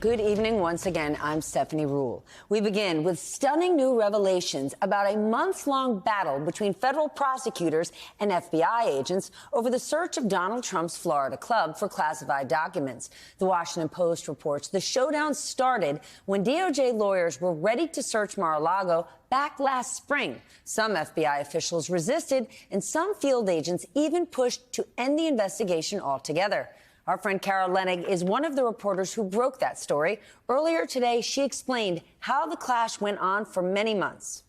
Good evening once again. I'm Stephanie Ruhle. We begin with stunning new revelations about a months-long battle between federal prosecutors and FBI agents over the search of Donald Trump's Florida club for classified documents. The Washington Post reports the showdown started when DOJ lawyers were ready to search Mar-a-Lago back last spring. Some FBI officials resisted, and some field agents even pushed to end the investigation altogether. Our friend Carol Leonnig is one of the reporters who broke that story. Earlier today, she explained how the clash went on for many months.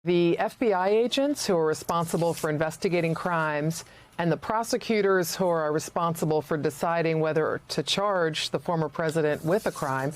The FBI agents who are responsible for investigating crimes and the prosecutors who are responsible for deciding whether to charge the former president with a crime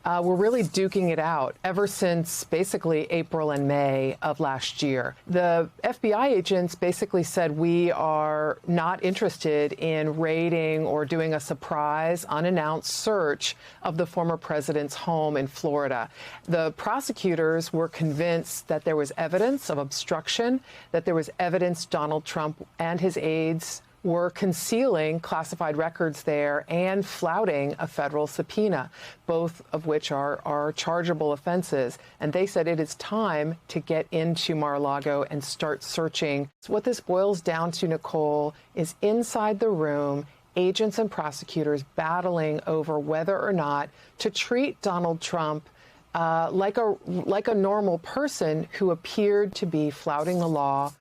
were really duking it out ever since basically April and May of last year. The FBI agents basically said, we are not interested in raiding or doing a surprise, unannounced search of the former president's home in Florida. The prosecutors were convinced that there was evidence of obstruction, that there was evidence Donald Trump and his aides were concealing classified records there and flouting a federal subpoena, both of which are chargeable offenses. And they said it is time to get into Mar-a-Lago and start searching. So what this boils down to, Nicole, is inside the room, agents and prosecutors battling over whether or not to treat Donald Trump like a normal person who appeared to be flouting the law.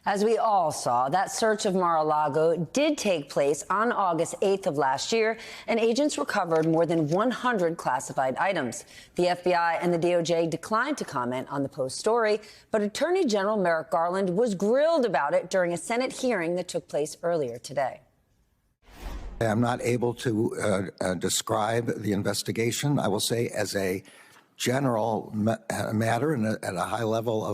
As we all saw, that search of Mar-a-Lago did take place on August 8th of last year, and agents recovered more than 100 classified items. The FBI and the DOJ declined to comment on the Post story, but Attorney General Merrick Garland was grilled about it during a Senate hearing that took place earlier today. I'm not able to describe the investigation, I will say, as a general matter and at a high level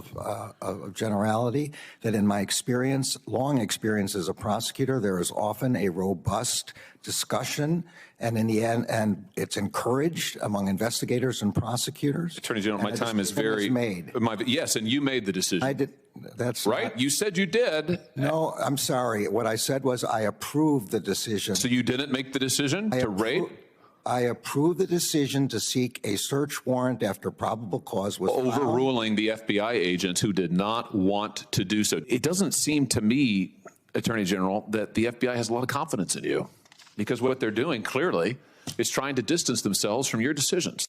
of generality, that in my experience, long experience as a prosecutor, there is often a robust discussion, and in the end, and it's encouraged among investigators and prosecutors. Attorney General, my time is very made. Yes, and you made the decision. I did. That's right. Not, you said you did. No, I'm sorry. What I said was I approved the decision. So you didn't make the decision to raid? I approve the decision to seek a search warrant after probable cause was overruling the FBI agents who did not want to do so. It doesn't seem to me, Attorney General, that the FBI has a lot of confidence in you, because what they're doing clearly is trying to distance themselves from your decisions.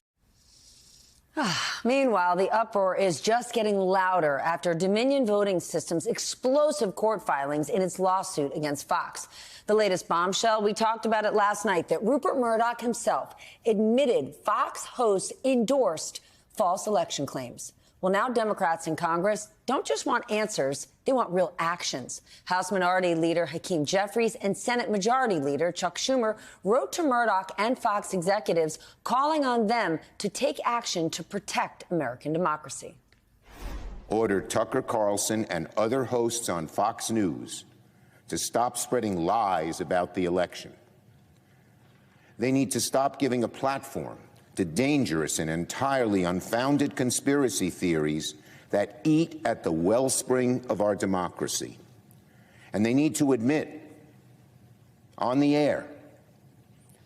Meanwhile, the uproar is just getting louder after Dominion Voting Systems' explosive court filings in its lawsuit against Fox. The latest bombshell, we talked about it last night, that Rupert Murdoch himself admitted Fox hosts endorsed false election claims. Well, now Democrats in Congress don't just want answers, they want real actions. House Minority Leader Hakeem Jeffries and Senate Majority Leader Chuck Schumer wrote to Murdoch and Fox executives calling on them to take action to protect American democracy. Order Tucker Carlson and other hosts on Fox News to stop spreading lies about the election. They need to stop giving a platform to dangerous and entirely unfounded conspiracy theories that eat at the wellspring of our democracy. And they need to admit on the air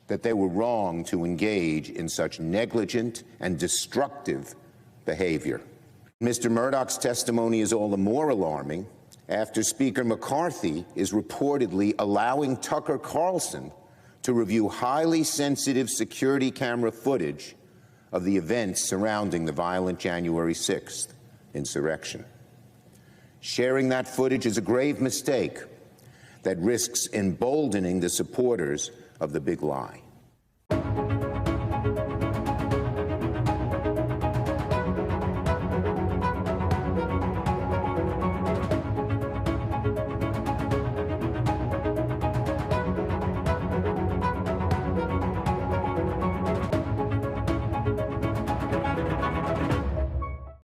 that they were wrong to engage in such negligent and destructive behavior. Mr. Murdoch's testimony is all the more alarming after Speaker McCarthy is reportedly allowing Tucker Carlson to review highly sensitive security camera footage of the events surrounding the violent January 6th insurrection. Sharing that footage is a grave mistake that risks emboldening the supporters of the big lie.